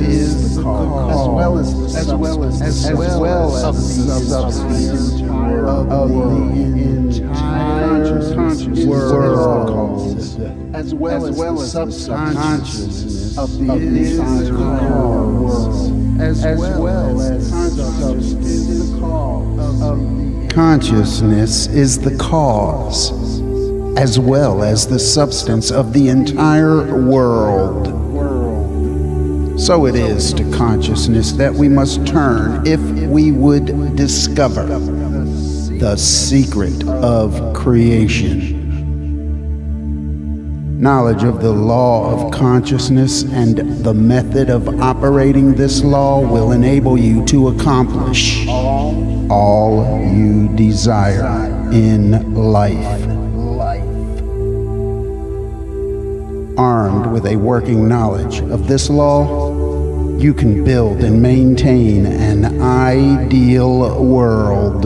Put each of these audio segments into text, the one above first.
is the cause, as well as the substance of the entire conscious world, as well as the subconsciousness of the entire world, as well as consciousness is the cause, as well as the substance of the entire world. So it is to consciousness that we must turn if we would discover the secret of creation. Knowledge of the law of consciousness and the method of operating this law will enable you to accomplish all you desire in life. Armed with a working knowledge of this law, you can build and maintain an ideal world.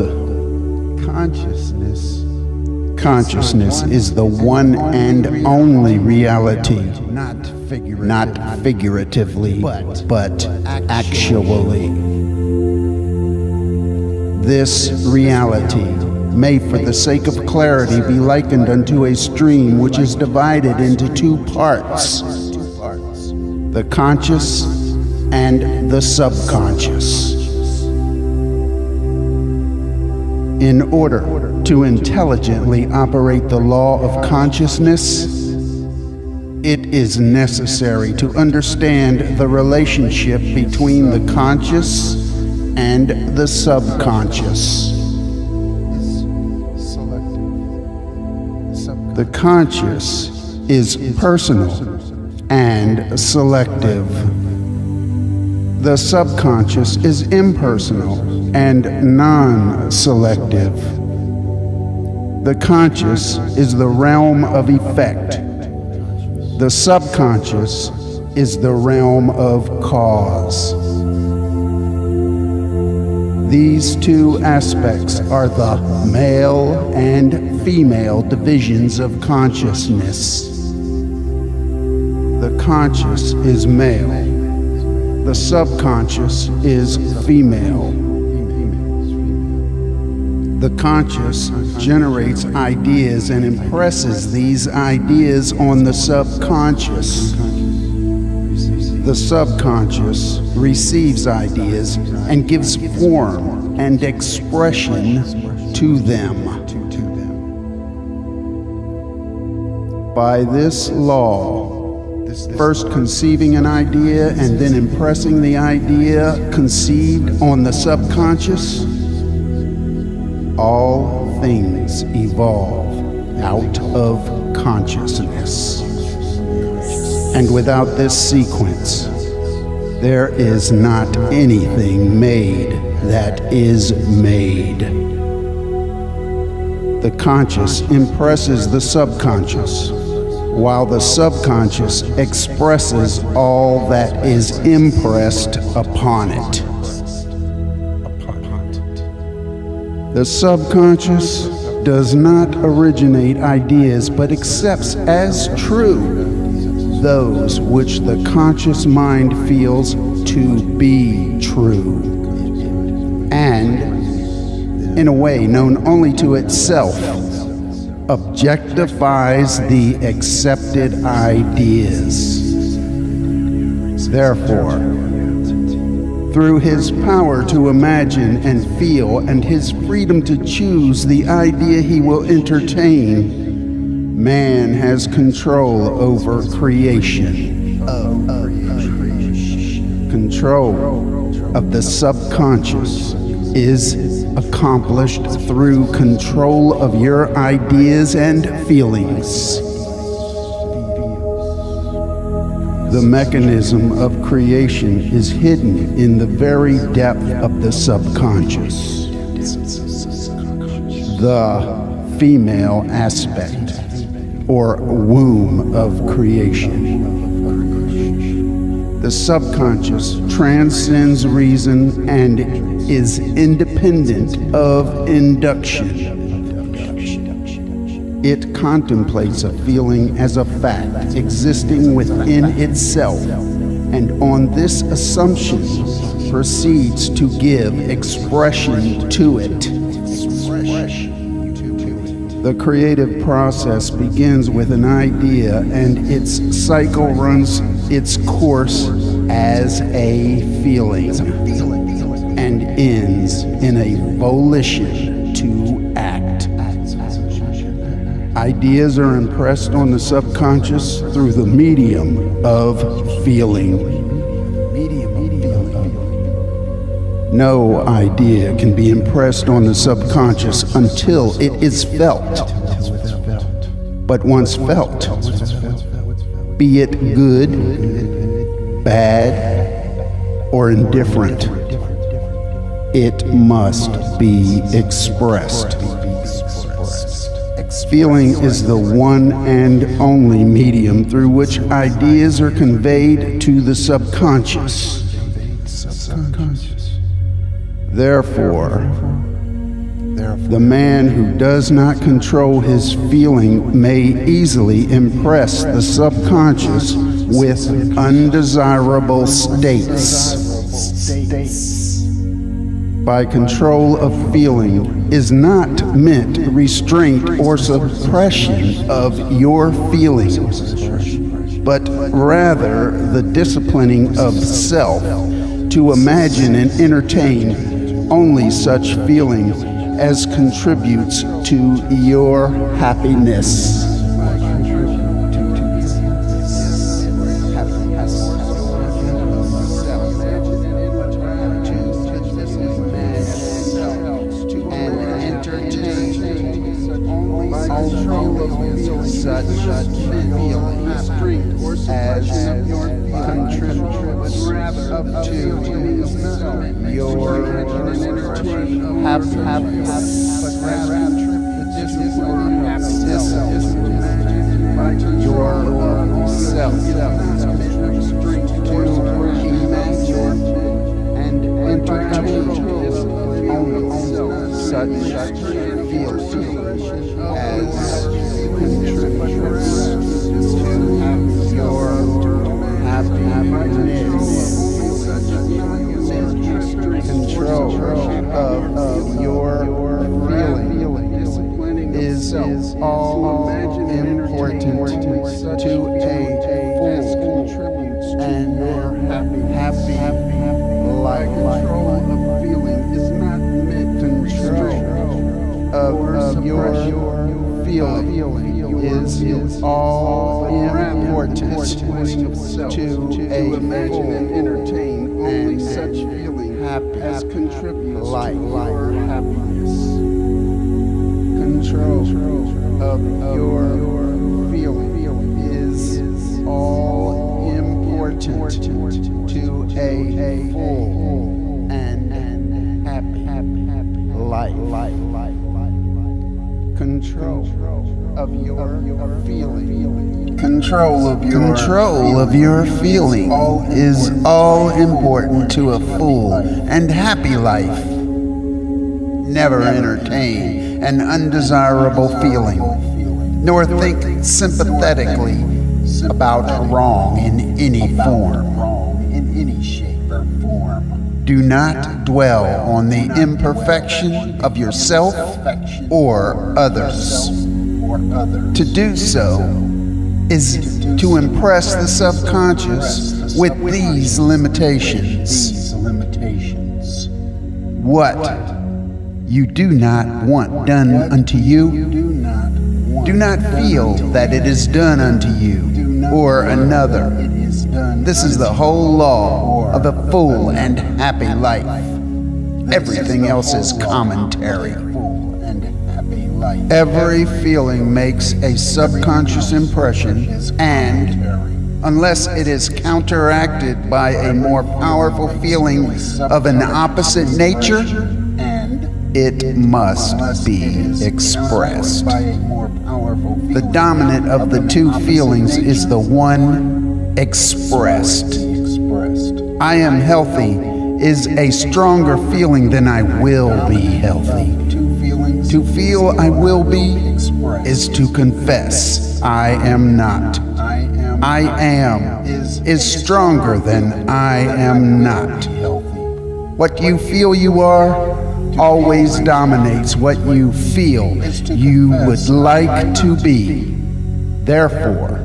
Consciousness is the one and only reality, not figuratively, but actually. This reality may, for the sake of clarity, be likened unto a stream which is divided into two parts, the conscious and the subconscious. In order to intelligently operate the law of consciousness, it is necessary to understand the relationship between the conscious and the subconscious. The conscious is personal and selective. The subconscious is impersonal and non-selective. The conscious is the realm of effect. The subconscious is the realm of cause. These two aspects are the male and female divisions of consciousness. The conscious is male. The subconscious is female. The conscious generates ideas and impresses these ideas on the subconscious. The subconscious receives ideas and gives form and expression to them. By this law, first conceiving an idea and then impressing the idea conceived on the subconscious, all things evolve out of consciousness. And without this sequence, there is not anything made that is made. The conscious impresses the subconscious, while the subconscious expresses all that is impressed upon it. The subconscious does not originate ideas but accepts as true those which the conscious mind feels to be true, and, in a way known only to itself, objectifies the accepted ideas. Therefore, through his power to imagine and feel and his freedom to choose the idea he will entertain, man has control over creation. Control of the subconscious is accomplished through control of your ideas and feelings. The mechanism of creation is hidden in the very depth of the subconscious. The female aspect, or womb of creation. The subconscious transcends reason and is independent of induction. It contemplates a feeling as a fact existing within itself, and on this assumption proceeds to give expression to it. The creative process begins with an idea, and its cycle runs its course as a feeling and ends in a volition to act. Ideas are impressed on the subconscious through the medium of feeling. No idea can be impressed on the subconscious until it is felt. But once felt, be it good, bad, or indifferent, it must be expressed. Feeling is the one and only medium through which ideas are conveyed to the subconscious. Therefore, the man who does not control his feeling may easily impress the subconscious with undesirable states. By control of feeling is not meant restraint or suppression of your feelings, but rather the disciplining of self to imagine and entertain only such feeling as contributes to your happiness. Such feelings as contributes to your happiness. Yourself to imagine and entertain only such feelings as contributes to your happiness. Control of your feeling is all important to a full and happy life. Control of feeling is not meant control of your feeling is all important to a imagine and entertain only such feeling as contributes to your happiness. Control of your feeling is all important to a full and happy life. Control of your feeling. Control of your feeling is all important to a full and happy life. Never entertain an undesirable feeling, nor think sympathetically about wrong in any form. Do not dwell on the imperfection of yourself or others. To do so is to impress the subconscious with these limitations. What you do not want done unto you, do not feel that it is done unto you or another. This is the whole law of a full and happy life. Everything else is commentary. Every feeling makes a subconscious impression, and unless it is counteracted by a more powerful feeling of an opposite nature, it must be expressed. The dominant of the two feelings is the one expressed. I am healthy is a stronger feeling than I will be healthy. To feel I will be is to confess, I am not. I am is stronger than I am not. What you feel you are always dominates what you feel you would like to be. Therefore,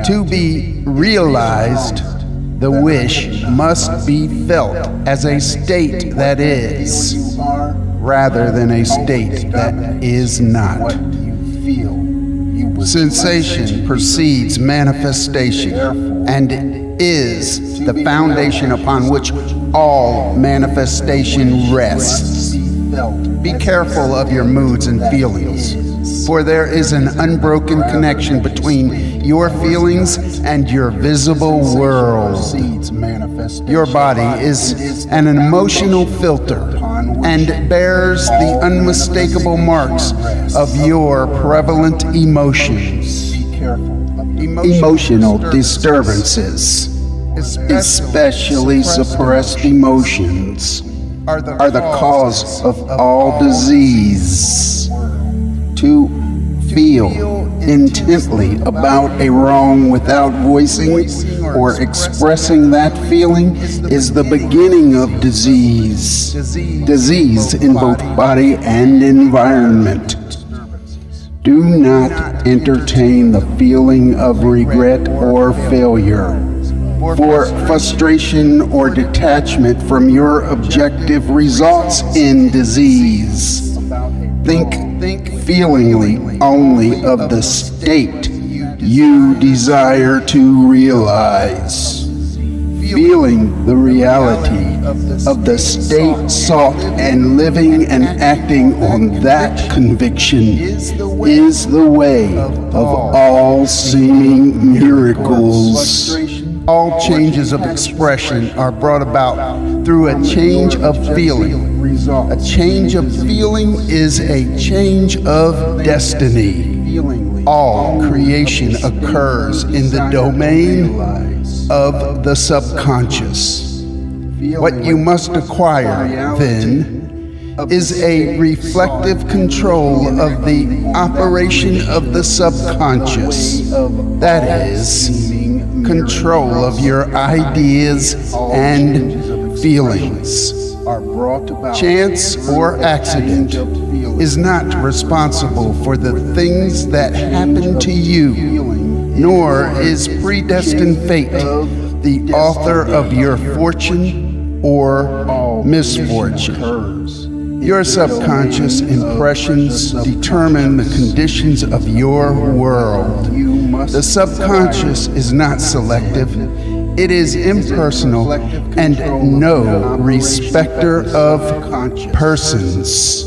to be realized, the wish must be felt as a state that is, rather than a state that is not. Sensation precedes manifestation and is the foundation upon which all manifestation rests. Be careful of your moods and feelings, for there is an unbroken connection between your feelings and your visible world. Your body is an emotional filter and bears the unmistakable marks of your prevalent emotions. Emotional disturbances, especially suppressed emotions, are the cause of all disease. To feel intently about a wrong without voicing or expressing that feeling is the beginning of disease. Disease in both body and environment. Do not entertain the feeling of regret or failure, for frustration or detachment from your objective results in disease. Think feelingly only of the state you desire to realize. Feeling the reality of the state sought and living and acting on that conviction is the way of all seeming miracles. All changes of expression are brought about through a change of feeling. A change of feeling is a change of destiny. All creation occurs in the domain of the subconscious. What you must acquire, then, is a reflective control of the operation of the subconscious. That is, control of your ideas and feelings. Chance or accident is not responsible for the things that happen to you, nor is predestined fate the author of your fortune or misfortune. Your subconscious impressions determine the conditions of your world. The subconscious is not selective. It is impersonal and no respecter of persons.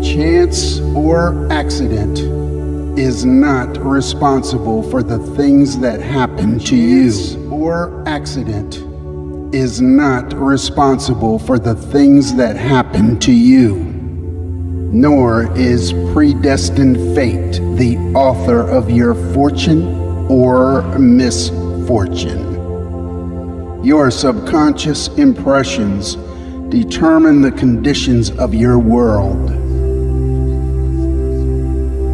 Chance or accident is not responsible for the things that happen to you. Or accident is not responsible for the things that happen to you. Nor is predestined fate the author of your fortune or misfortune. Your subconscious impressions determine the conditions of your world.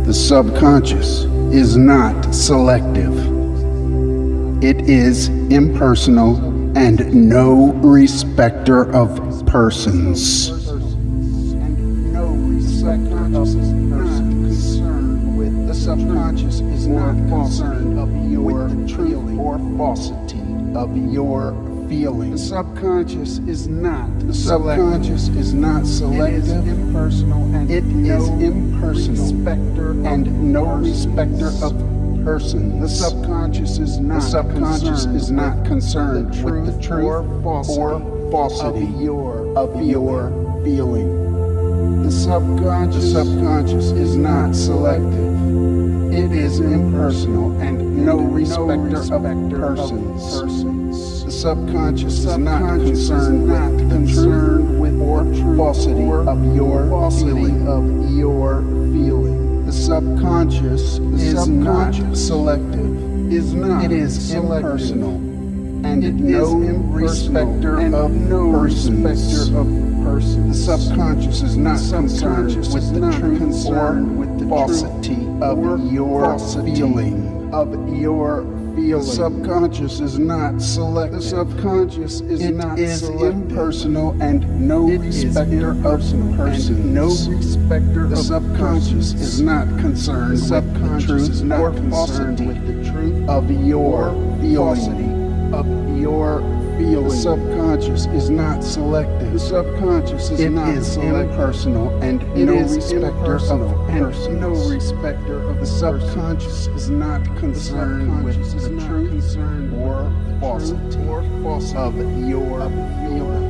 The subconscious is not selective. It is impersonal and no respecter of persons. The subconscious is not concerned with the truth or falsity of your feelings. The subconscious is not selective. It is impersonal and no respecter of persons. The subconscious is not concerned with the truth or falsity of your feeling. The subconscious is not selective. It is impersonal and no respecter of persons. The subconscious is not concerned with or falsity of your feeling. The subconscious is not selective. It is impersonal and no respecter of persons. The subconscious is not concerned with the truth or falsity of your feeling. The subconscious is not selective. The subconscious is impersonal and no respecter of persons. The subconscious is not concerned with the truth or falsity of your feeling. The subconscious is not selective. The subconscious is impersonal and no respecter of the subconscious is not concerned with the truth or falsity of your feeling.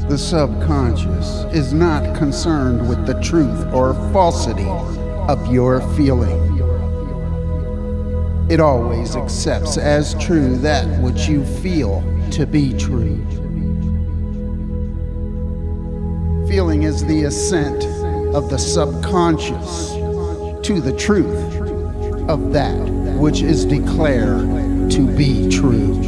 The subconscious is not concerned with the truth or falsity of your feeling. It always accepts as true that which you feel to be true. Feeling is the assent of the subconscious to the truth of that which is declared to be true.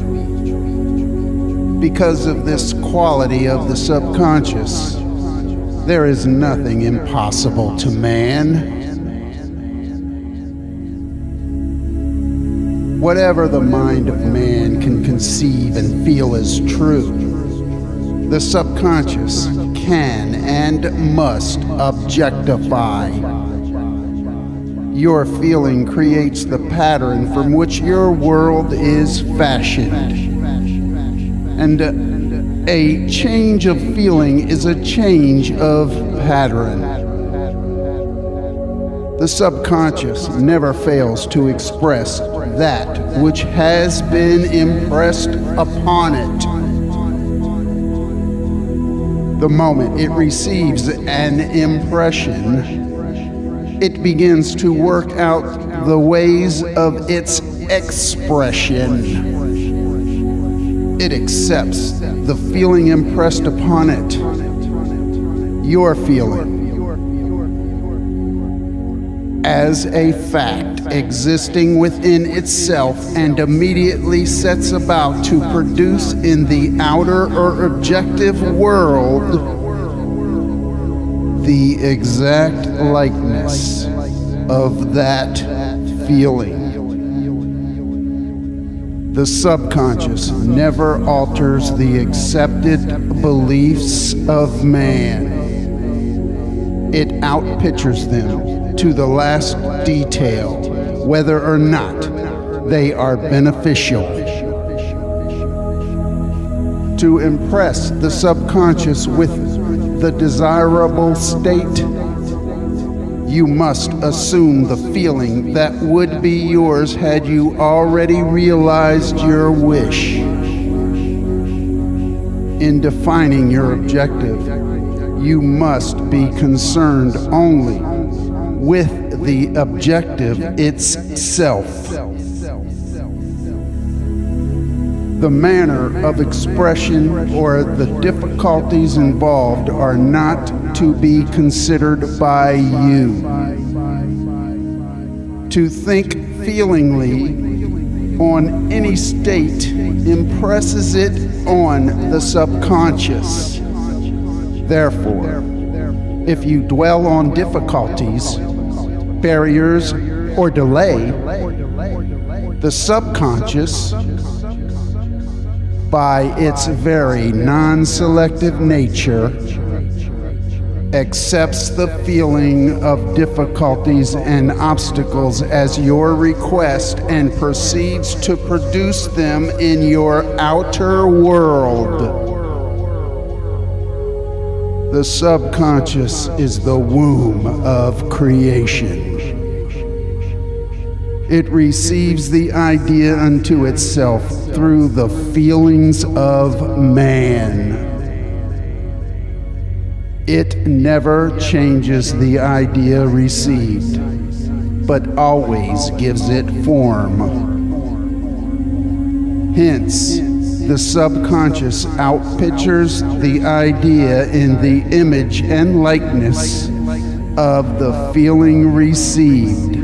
Because of this quality of the subconscious, there is nothing impossible to man. Whatever the mind of man can conceive and feel as true, the subconscious can and must objectify. Your feeling creates the pattern from which your world is fashioned. And a change of feeling is a change of pattern. The subconscious never fails to express that which has been impressed upon it. The moment it receives an impression, it begins to work out the ways of its expression. It accepts the feeling impressed upon it, your feeling, as a fact existing within itself, and immediately sets about to produce in the outer or objective world the exact likeness of that feeling. The subconscious never alters the accepted beliefs of man. It outpictures them to the last detail, whether or not they are beneficial. To impress the subconscious with the desirable state, you must assume the feeling that would be yours had you already realized your wish. In defining your objective, you must be concerned only with the objective itself. The manner of expression or the difficulties involved are not to be considered by you. To think feelingly on any state impresses it on the subconscious. Therefore, if you dwell on difficulties, barriers, or delay, the subconscious, by its very non-selective nature, accepts the feeling of difficulties and obstacles as your request and proceeds to produce them in your outer world. The subconscious is the womb of creation. It receives the idea unto itself through the feelings of man. It never changes the idea received, but always gives it form. Hence, the subconscious outpictures the idea in the image and likeness of the feeling received.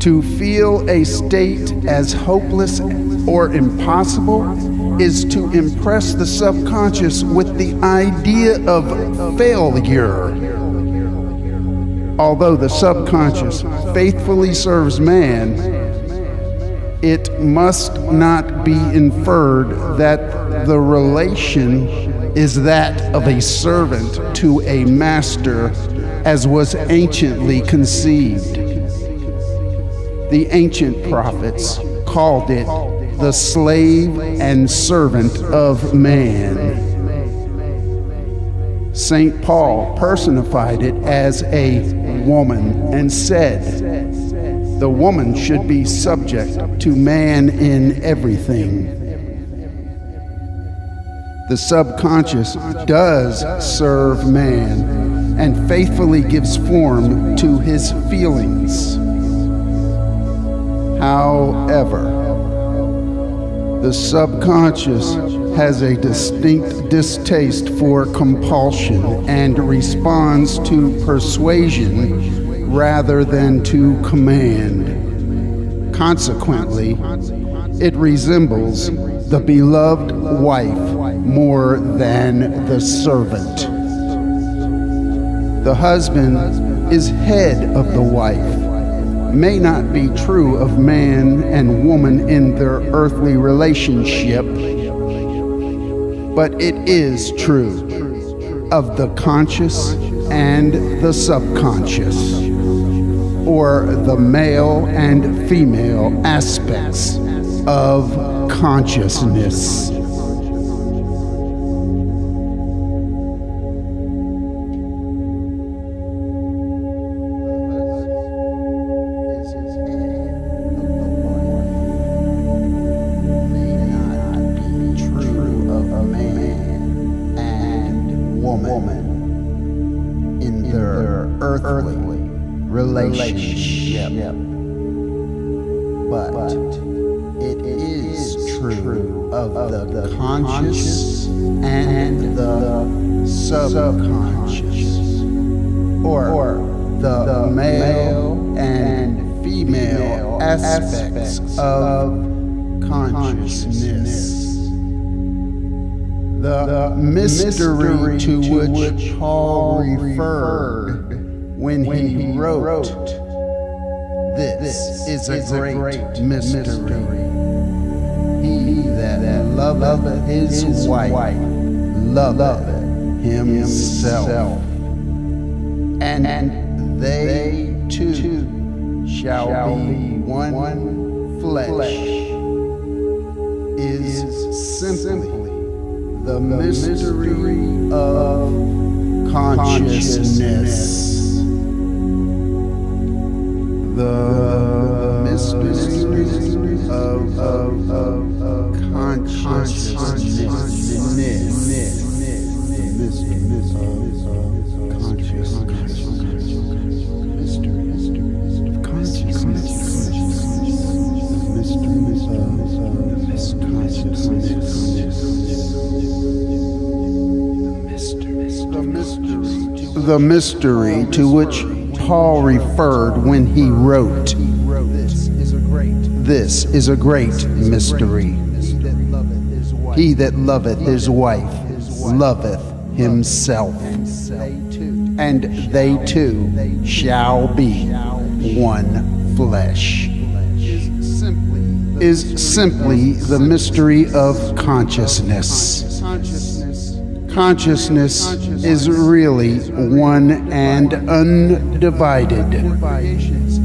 To feel a state as hopeless or impossible is to impress the subconscious with the idea of failure. Although the subconscious faithfully serves man, it must not be inferred that the relation is that of a servant to a master, as was anciently conceived. The ancient prophets called it the slave and servant of man. St. Paul personified it as a woman and said, the woman should be subject to man in everything. The subconscious does serve man and faithfully gives form to his feelings. However, the subconscious has a distinct distaste for compulsion and responds to persuasion rather than to command. Consequently, it resembles the beloved wife more than the servant. The husband is head of the wife. May not be true of man and woman in their earthly relationship, but it is true of the conscious and the subconscious, or the male and female aspects of consciousness. Woman in their earthly relationship, but it is true of the conscious and the subconscious, or the male and female aspects of consciousness. The mystery to which Paul referred when he wrote, "This is a great mystery. He that loveth his wife loveth himself, and they two shall be one flesh," is simply the mystery of consciousness. The mystery of consciousness. The mystery to which Paul referred when he wrote, "This is a great mystery. He that loveth his wife loveth himself, and they two shall be one flesh," is simply the mystery of consciousness. Consciousness is really one and undivided,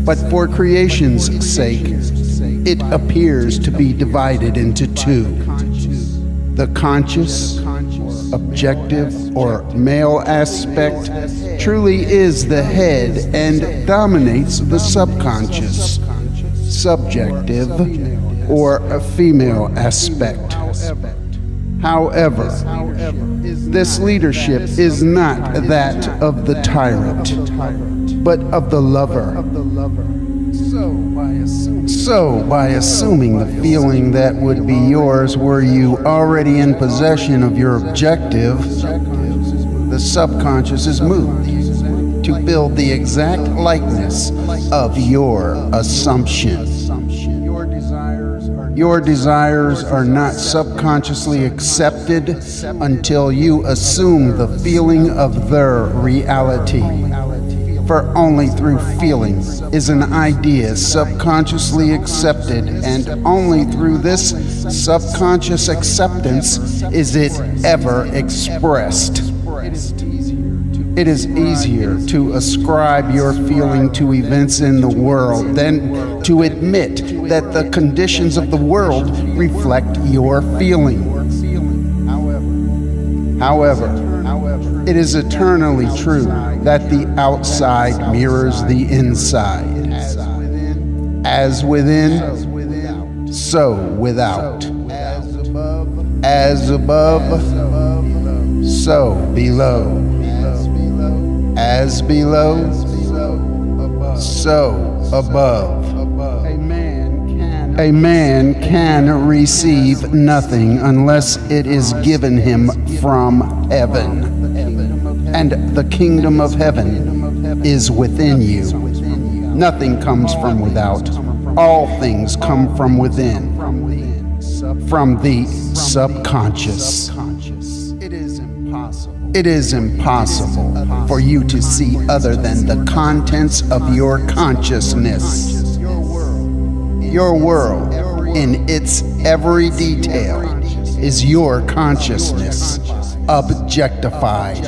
but for creation's sake, it appears to be divided into two. The conscious, objective, or male aspect truly is the head and dominates the subconscious, subjective, or a female aspect. However, this leadership is not that of the tyrant, but of the lover. So, by assuming the feeling that would be yours were you already in possession of your objective, the subconscious is moved. to build the exact likeness of your assumption. Your desires are not subconsciously accepted until you assume the feeling of their reality. For only through feeling is an idea subconsciously accepted, and only through this subconscious acceptance is it ever expressed. It is easier to ascribe your feeling to events in the world than to admit that the conditions of the world reflect your feeling. However, it is eternally true that the outside mirrors the inside. As within, so without. As above, so below. As below, so above. A man can receive nothing unless it is given him from heaven. And the kingdom of heaven is within you. Nothing comes from without. All things come from within, from the subconscious. It is impossible for you to see other than the contents of your consciousness. Your world, in its every detail, is your consciousness, objectified.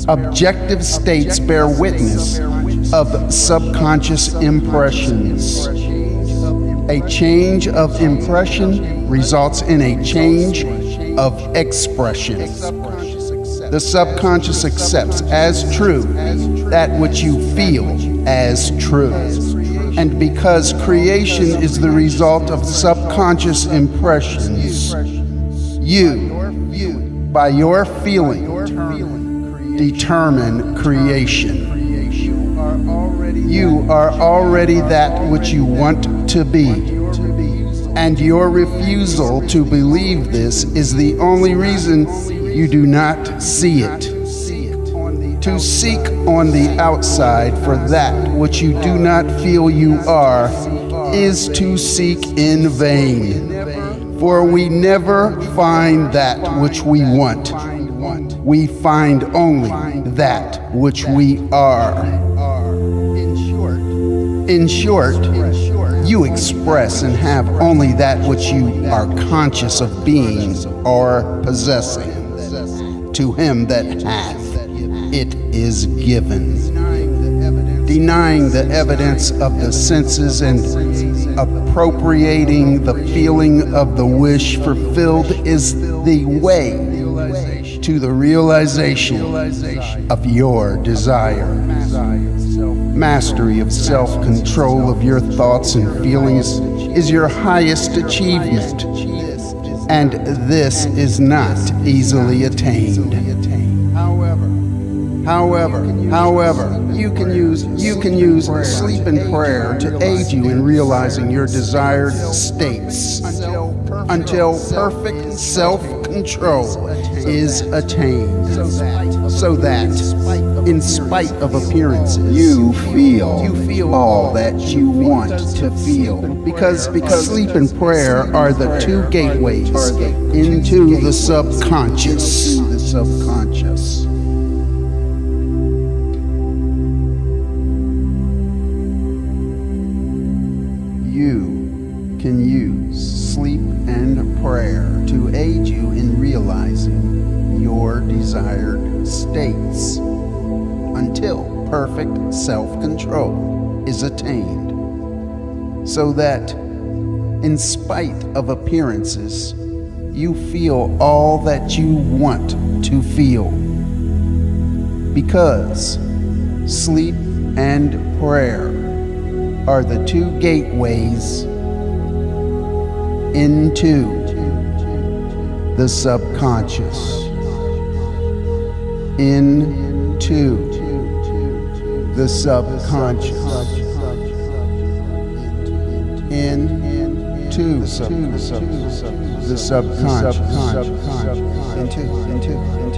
Objective states bear witness of subconscious impressions. A change of impression results in a change of expression. The subconscious accepts as true that which you feel as true. And because creation is the result of subconscious impressions, you, by your feeling, determine creation. You are already that which you want to be. And your refusal to believe this is the only reason you do not see it. To seek on the outside for that which you do not feel you are is to seek in vain. For we never find that which we want. We find only that which we are. In short, you express and have only that which you are conscious of being or possessing. To him that hath, it is given. Denying the evidence of the senses and appropriating the feeling of the wish fulfilled is the way to the realization of your desire. Mastery of self-control of your thoughts and feelings is your highest achievement. And this is not easily attained. However, you can use sleep and prayer to aid you in realizing your desired states until perfect self-control is attained, so that, in spite of appearances, you feel all that you want to feel. Because sleep and prayer are the two gateways into the subconscious. You can use sleep and prayer to aid you in realizing your desired states until perfect self-control is attained, so that, in spite of appearances, you feel all that you want to feel. Because sleep and prayer are the two gateways into the subconscious, into the subconscious, into the subconscious,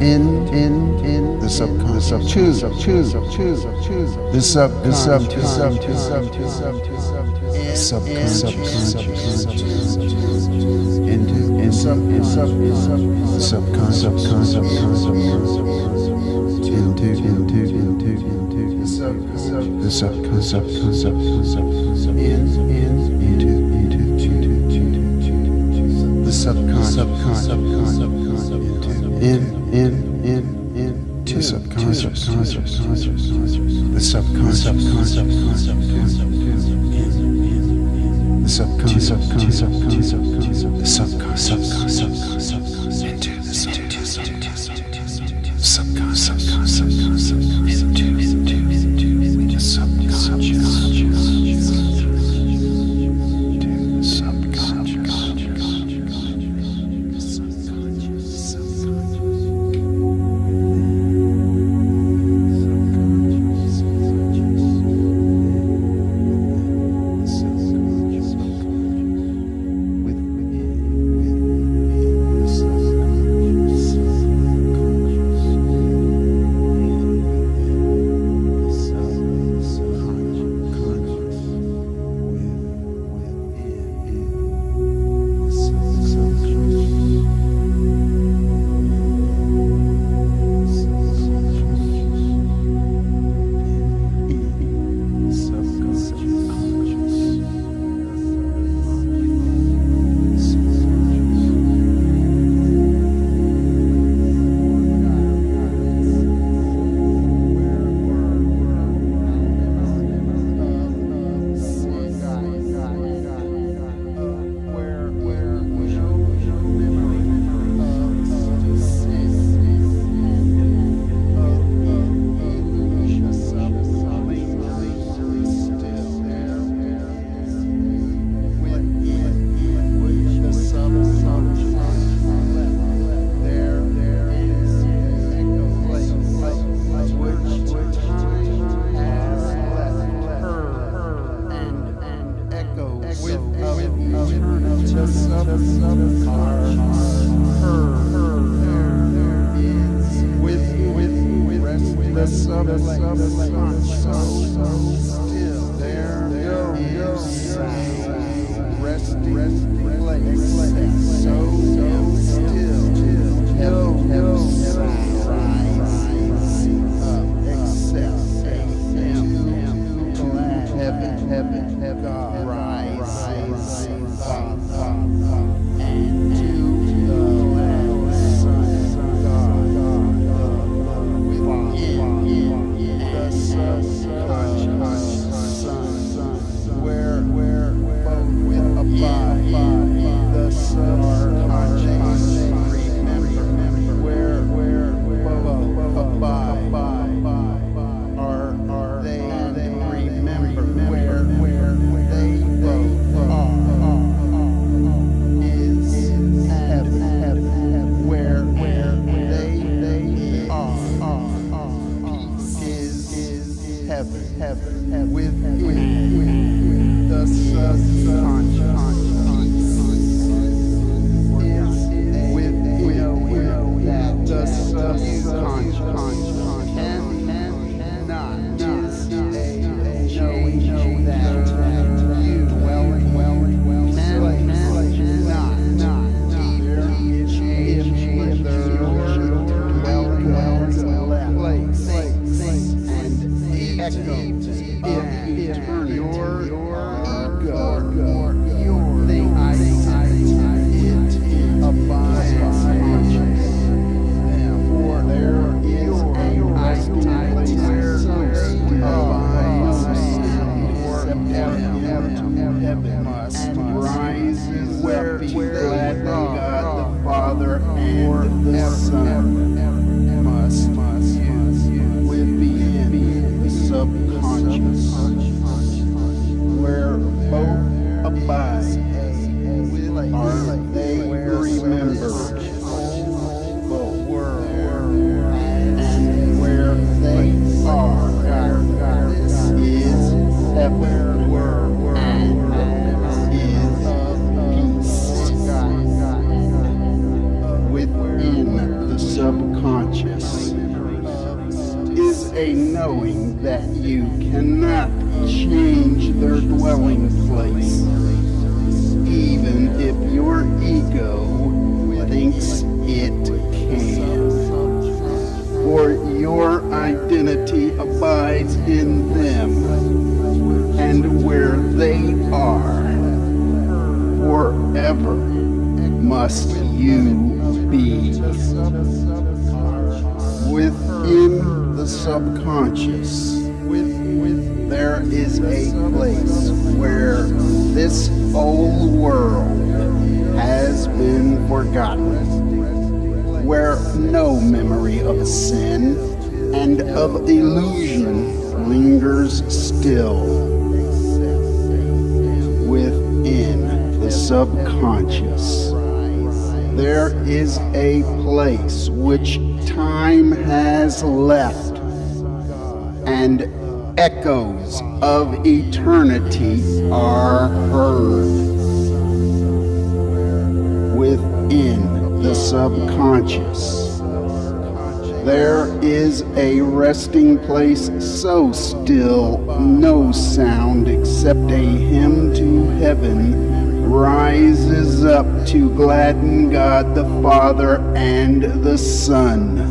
in the subconscious, choose the subconscious, into the subconscious, a knowing that you cannot change their dwelling place, even if your ego thinks it can. For your identity abides in them, and where they are, forever must you be. Within the subconscious, there is a place where this old world has been forgotten, where no memory of sin and of illusion lingers still. Within the subconscious, there is a place which time has left, and echoes of eternity are heard. Within the subconscious, there is a resting place so still no sound except a hymn to heaven rises up to gladden God the Father and the Son.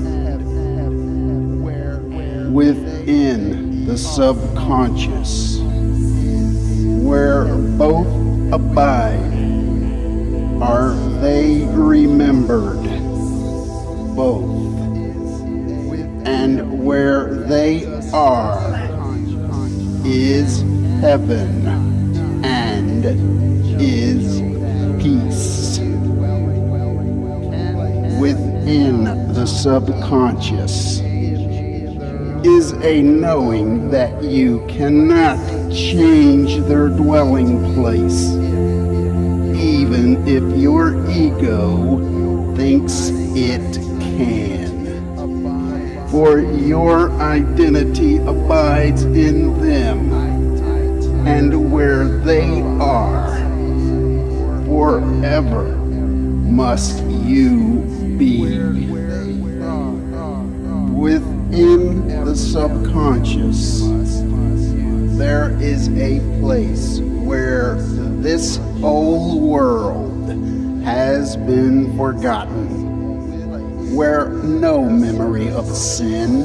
Within the subconscious, where both abide, are they remembered, both, and where they are is heaven and is peace. Within the subconscious is a knowing that you cannot change their dwelling place, even if your ego thinks it can. For your identity abides in them, and where they are, forever must you be. Within the subconscious, there is a place where this old world has been forgotten, where no memory of sin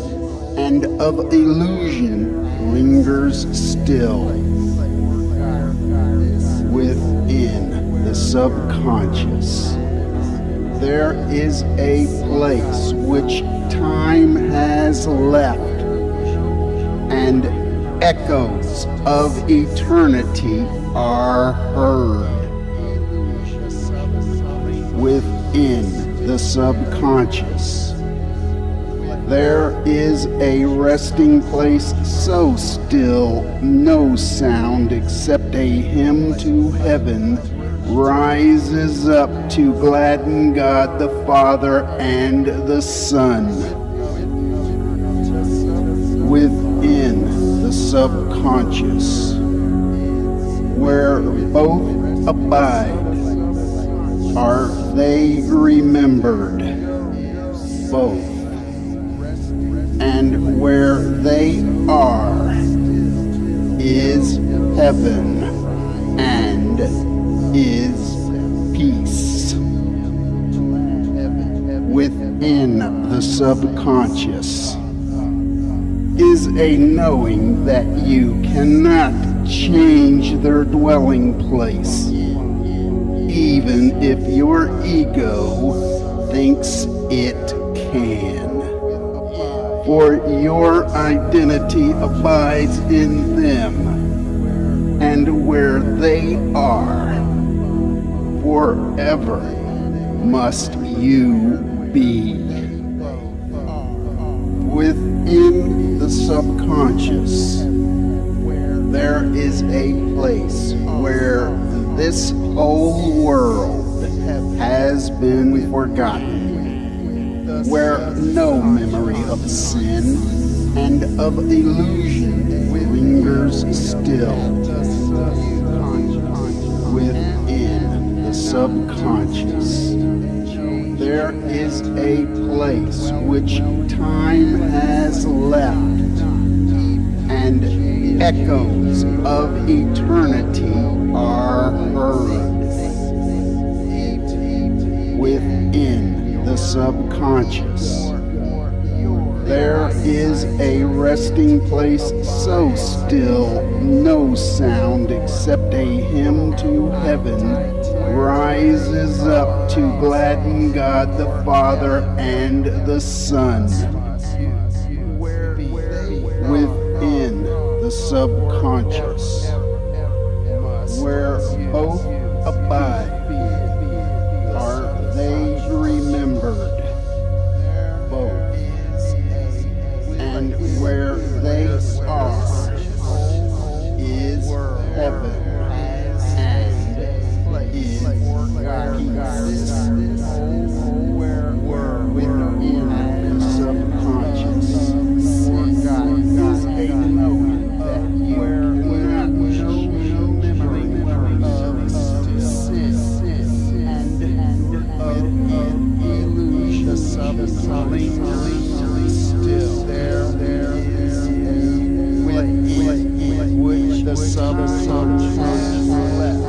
and of illusion lingers still. Within the subconscious, there is a place which time has left, and echoes of eternity are heard. Within the subconscious, there is a resting place so still no sound except a hymn to heaven rises up to gladden God the Father and the Son. Within the subconscious, where both abide, are they remembered, both, and where they are is heaven and is peace. Within the subconscious is a knowing that you cannot change their dwelling place, even if your ego thinks it can. For your identity abides in them, and where they are, forever must you be. Within the subconscious, there is a place where this old world has been forgotten, where no memory of sin and of illusion lingers still. Within the subconscious, there is a place which time has left, echoes of eternity are heard within the subconscious. There is a resting place so still, no sound except a hymn to heaven rises up to gladden God the Father and the Son. Within the subconscious, where both abide, are they remembered? And where they are is heaven and is within the subconscious is a note that you cannot know and within illusion the subconscious still there is within which the subconscious left.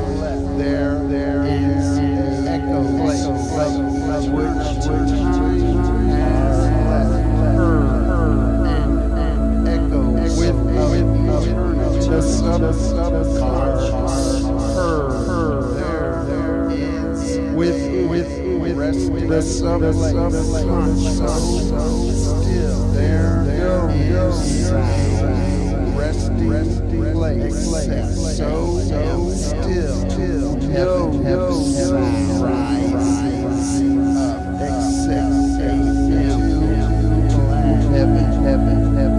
There is echo which heard and echo with eternity. The subconscious heard. There is with the subconscious still. There is resting place so still. Heaven rises up except a hymn. Heaven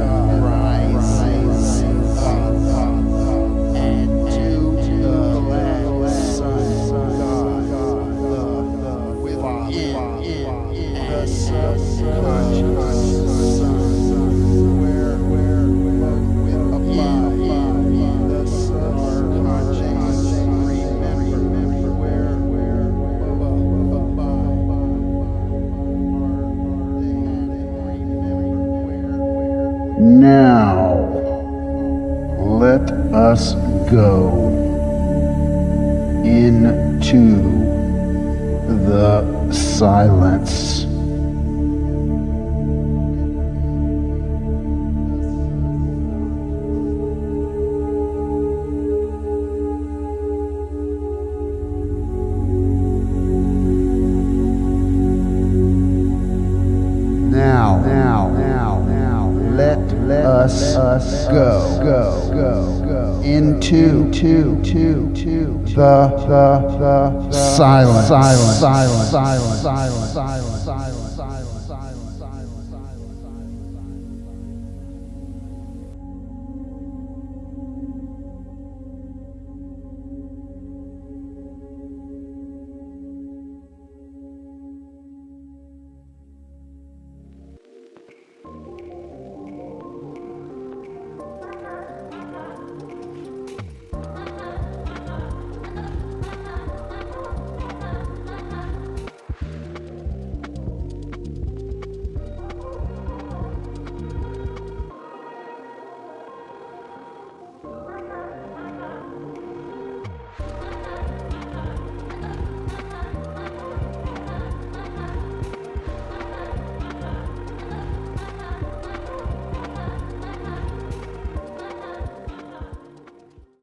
rises up and to the Son God within the subconscious where above the subconscious remember where now let us go into the silence. Let us go into the silence.